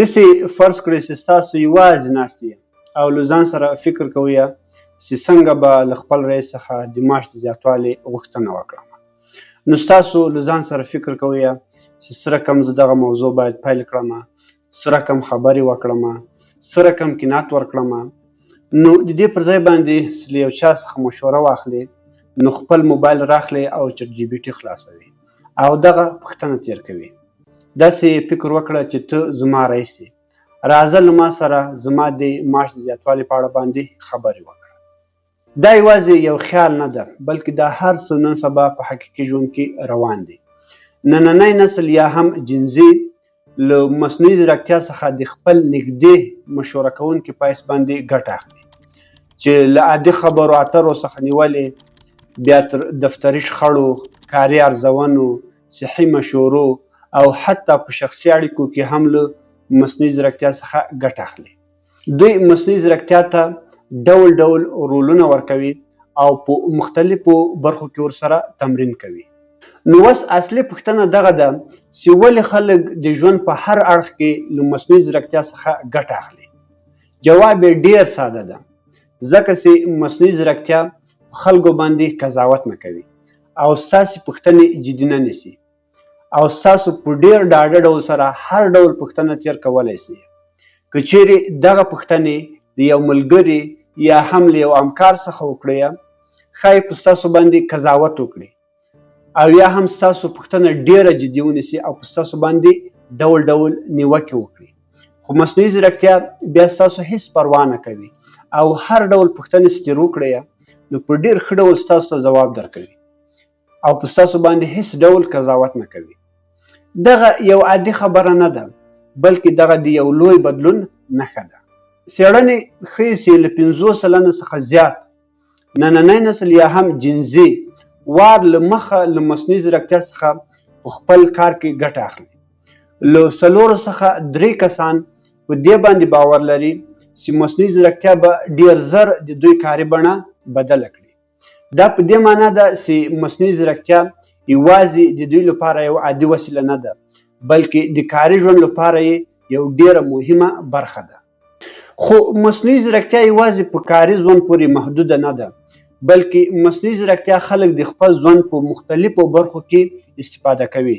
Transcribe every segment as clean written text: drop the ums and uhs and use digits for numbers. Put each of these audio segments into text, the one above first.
داسې فرض کړئ چې ستاسو یوازې ناست یې او له ځان سره فکر کوئ چې څنګه به له خپل رئیس څخه د معاش د زیاتوالي غوښتنه وکړم. نو ستاسو له ځان سره فکر کوئ چې څه رقم زه دغه موضوع باید پیل کړم، څه رقم خبرې وکړم، څه رقم قناعت ورکړم. نو د دې پر ځای باندې له یو چا څخه مشوره واخلئ، نو خپل موبایل راخلئ او چټ جی پي ټي خلاصوئ او دغه پوښتنه تیر کوي. داسې فکر وکړه چې ته زما رئیس یې، راځه له ما سره زما د معاش د زیاتوالي په اړه باندې خبرې وکړه. دا یوازې یو خیال نه ده، بلکې دا هر څه نن سبا په حقیقي ژوند کې روان دي. نننی نسل یا هم جنزي له مصنوعي ځیرکتیا څخه د خپل نږدې مشوره کوونکي په حیث باندې ګټه اخلي، چې له عادي خبرو اترو څخه نیولې بیا تر دفتري شخړو، کاري ارزونو، صحي مشورو او حتی په شخصي اړیکو کې هم له مصنوعي ځیرکتیا څخه ګټه اخلي. دوی مصنوعي ځیرکتیا ته ډول ډول رولونه ورکوي او په مختلفو برخو کې ورسره تمرین کوي. نو اوس اصلي پوښتنه دغه ده چې ولې خلک د ژوند په هر اړخ کې له مصنوعي ځیرکتیا څخه ګټه اخلي؟ جواب یې ډیر ساده ده، ځکه چې مصنوعي ځیرکتیا په خلکو باندې قضاوت نه کوي او ستاسې پوښتنې جدي نه نیسي او ستاسو په ډیر ډاډه ډول سره هر ډول پوښتنه تیر کولی شي. که چیرې دغه پوښتنې د یو ملګري یا هم له یو همکار څخه وکړئ، ښایي په ستاسو باندې قضاوت وکړي او یا هم ستاسو پوښتنه ډیره جدي ونیسي او په ستاسو باندې ډول ډول نیوکې وکړي. خو مصنوعي ځیرکتیا بیا ستاسو هیڅ پروا نه کوي او هر ډول پوښتنې چې تیر وکړئ نو په ډیر ښه ډول ستاسو ته ځواب درکوي او په ستاسو باندې هیڅ ډول قضاوت نه کوي. دغه یو عادي خبره نه ده، بلکې دغه د یو لوی بدلون نښه ده. څېړنې ښیي چې له 50% څخه زیات نننی نسل یا هم جنزي وار له مخه له مصنوعي ځیرکتیا څخه په خپل کار کې ګټه اخلي. له 4 څخه 3 کسان په دې باندې باور لري چې مصنوعي ځیرکتیا به ډیر زر د دوی کاري بڼه بدله کړي. دا په دې معنا ده چې مصنوعي ځیرکتیا یوازې د دوی لپاره یو عادي وسیله نه ده، بلکې د کاري ژوند لپاره یې یو ډیره مهمه برخه ده. خو مصنوعي ځیرکتیا یوازې په کاري ژوند پورې محدوده نه ده، بلکې مصنوعي ځیرکتیا خلک د خپل ژوند په مختلفو برخو کې استفاده کوي،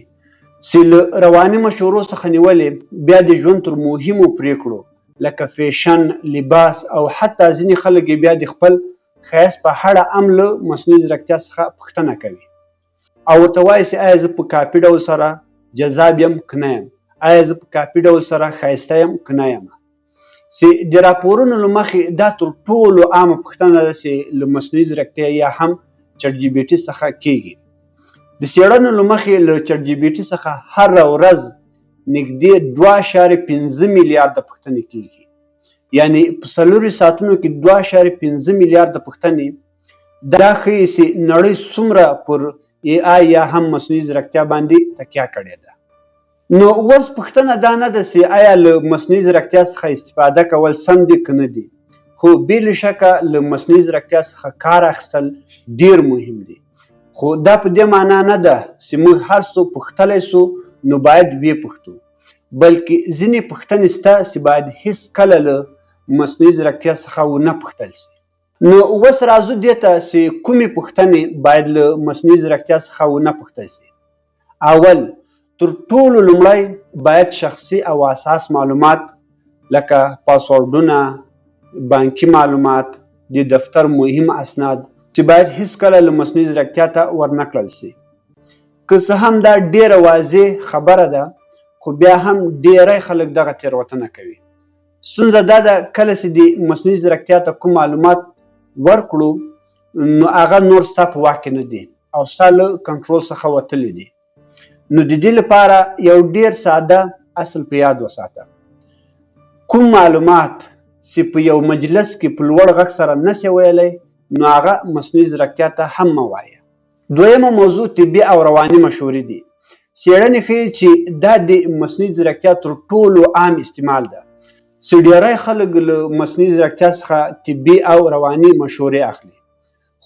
چې له رواني مشورو څخه نیولې بیا د ژوند تر مهمو پریکړو لکه فیشن، لباس او حتی ځینې خلک بیا د خپل ښایست په اړه هم له مصنوعي ځیرکتیا څخه پوښتنه کوي او ورته وایي چې آیا زه په کافي ډول سره جذاب یم که نه یم، آیا زه په کافي ډول سره ښایسته یم که نه یم. چې د راپورونو له مخې دا تر ټولو عامه پوښتنه ده چې له مصنوعي ځیرکتیا یا هم چټ جی پي ټي څخه کیږي. د څېړنو له مخې له چټ جی پي ټي څخه هره ورځ نږدې 2.5 میلیارده پوښتنې کیږي، یعنی په 4 ساعتونو کې 2.5 میلیارده پوښتنې. دا ښیي چې نړۍ څومره پر ای آی یا هم مصنوعي ځیرکتیا باندې تکیه کړې ده. نو اوس پوښتنه دا نه ده چې آیا له مصنوعي ځیرکتیا څخه استفاده کول سم دي که نه دي، خو بې له شکه له مصنوعي ځیرکتیا څخه کار اخیستل ډیر مهم دي. خو دا په دې معنا نه ده چې موږ هر څه پوښتلی سو نو باید ویې پوښتو، بلکې ځینې پوښتنې شته چې باید هیڅ کله له مصنوعي ځیرکتیا څخه ونه پوښتل شي. نو اوس راځو دې ته چې کومې پوښتنې باید له مصنوعي ځیرکتیا څخه ونه پوښتل شي. اول، تر ټولو لومړی باید شخصي او اساس معلومات لکه پاسورډونه، بانکي معلومات، د دفتر مهم اسناد چې باید هیڅکله له مصنوعي ځیرکتیا ته ورنه کړل شي. که څه هم دا ډیره واضح خبره ده، خو بیا هم ډیری خلک دغه تېروتنه کوي. ستونزه دا ده کله چې د مصنوعي ځیرکتیا ته کوم معلومات ورکړو نو هغه نور ستا په واک کې نه دي او ستا له کنټرول څخه وتلي دي. نو د دې لپاره یو ډیر ساده اصل په یاد وساته. کوم معلومات چې په یو مجلس کې په لوړ غږ سره نشي ویلی نو هغه مصنوعي ځیرکتیا ته هم مه وایه. دویمه موضوع طبي او رواني مشورې دي. څېړنې ښیي چې دا د مصنوعي ځیرکتیا تر ټولو عام استعمال ده، چې ډیری خلک له مصنوعي ځیرکتیا څخه طبي او رواني مشورې اخلي.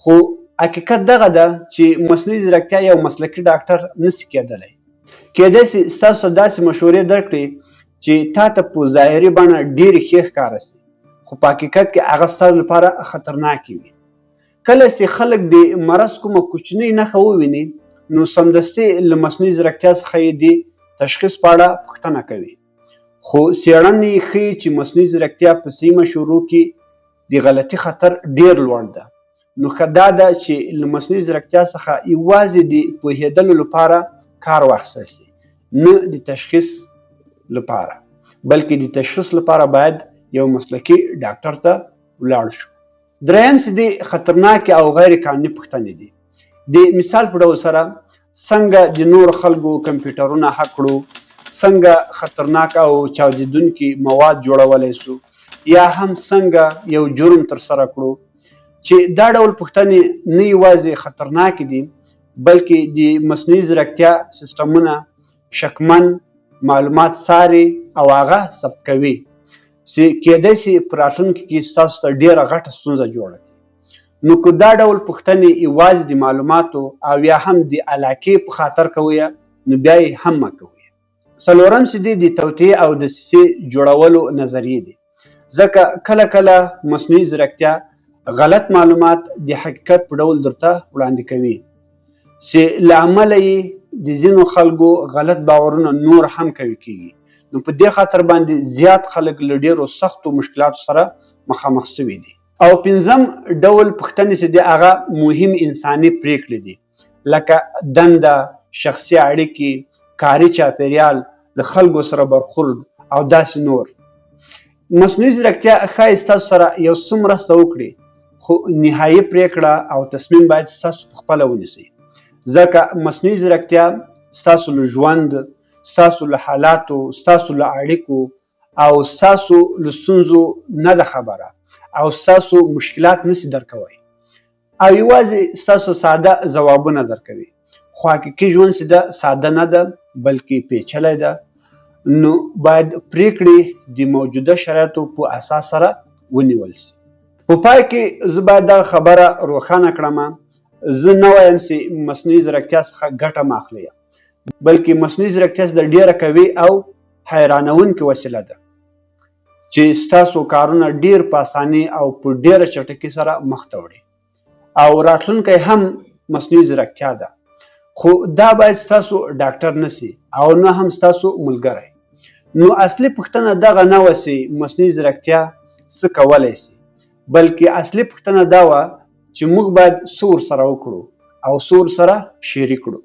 خو حقیقت دغه ده چې مصنوعي ځیرکتیا یو مسلکي ډاکټر نشي کېدلی. کېدای شي ستاسو داسې مشورې درکړي چې تا ته په ظاهري بڼه ډېرې ښې ښکاره سي، خو په حقیقت کې هغه ستاسو لپاره خطرناکې وي. کله چې خلک د مرض کومه کوچنۍ نښه وویني نو سمدستي له مصنوعي ځیرکتیا څخه یې د تشخیص په اړه پوښتنه کوي. خو څېړنې ښیي چې مصنوعي ځیرکتیا په صحي مشورو کې د غلطي خطر ډېر لوړ ده. نو ښه دا ده چې له مصنوعي ځیرکتیا څخه یوازې د پوهېدلو لپاره کار واخیستل سي، نه د تشخیص لپاره، بلکې د تشخیص لپاره باید یو مسلکي ډاکټر ته ولاړ شو. دریم چې د خطرناکې او غیر قانوني پوښتنې دي. د مثال په ډول سره څنګه د نورو خلکو کمپیوټرونه هک کړو، څنګه خطرناک او چاودیدونکي مواد جوړولی سو، یا هم څنګه یو جرم ترسره کړو. چې دا ډول پوښتنې نه یوازې خطرناکې دي بلکې د مصنوعي ځیرکتیا سیسټمونه شکمن معلومات څاري او هغه ثبت کوي چې کیدای سي په راتلونکي کې ستاسو ته ډېره غټه ستونزه جوړه کړي. نو که دا ډول پوښتنې یوازې د معلوماتو او یا هم د علاقې په خاطر کوئ نو بیا یې هم مه کوئ. څلورم چې دی د توطیې او دسیسې جوړولو نظریې دي. ځکه کله کله مصنوعي ځیرکتیا غلط معلومات د حقیقت په ډول درته وړاندې کوي چې له امله یې د ځینو خلکو غلط باورونه نور هم قوي کیږي. نو په دې خاطر باندې زیات خلک له ډېرو سختو مشکلاتو سره مخامخ سوي دي. او پنځم ډول پوښتنې چې دی هغه مهم انساني پریکړې دي، لکه دنده، شخصي اړیکې، کاري چاپیریال، د خلکو سره برخورد او داسې نور. مصنوعي ځیرکتیا ښایي ستاسو سره یو څه مرسته وکړي، خو نهایي پریکړه او تصمیم باید ستاسو پخپله ونیسئ. ځکه مصنوعي ځیرکتیا ستاسو له ژوند، ستاسو له حالاتو، ستاسو له اړیکو او ستاسو له ستونزو نه ده خبره او ستاسو مشکلات نسي درکوی او یوازې ستاسو ساده ځوابونه درکوي. خو حقیقي ژوند چې ده ساده نه ده بلکې پیچلی ده. نو باید پریکړې د موجوده شرایطو په اساس سره ونیول سي. په پای کې زه باید دغه خبره روښانه کړم، زه نه وایم چې مصنوعي ځیرکتیا څخه ګټه مه اخلئ، بلکې مصنوعي ځیرکتیا د ډېره قوي او حیرانونکې وسیله ده چې ستاسو کارونه ډېر په اسانۍ او په ډېره چټکۍ سره مخته وړي او راتلونکی هم مصنوعي ځیرکتیا ده. خو دا باید ستاسو ډاکټر نه سي او نه هم ستاسو ملګری. نو اصلي پوښتنه دغه نه وه چې مصنوعي ځیرکتیا څه کولی سي، بلکې اصلي پوښتنه دا وه چې موږ باید څه ورسره وکړو او څه ورسره شریک کړو.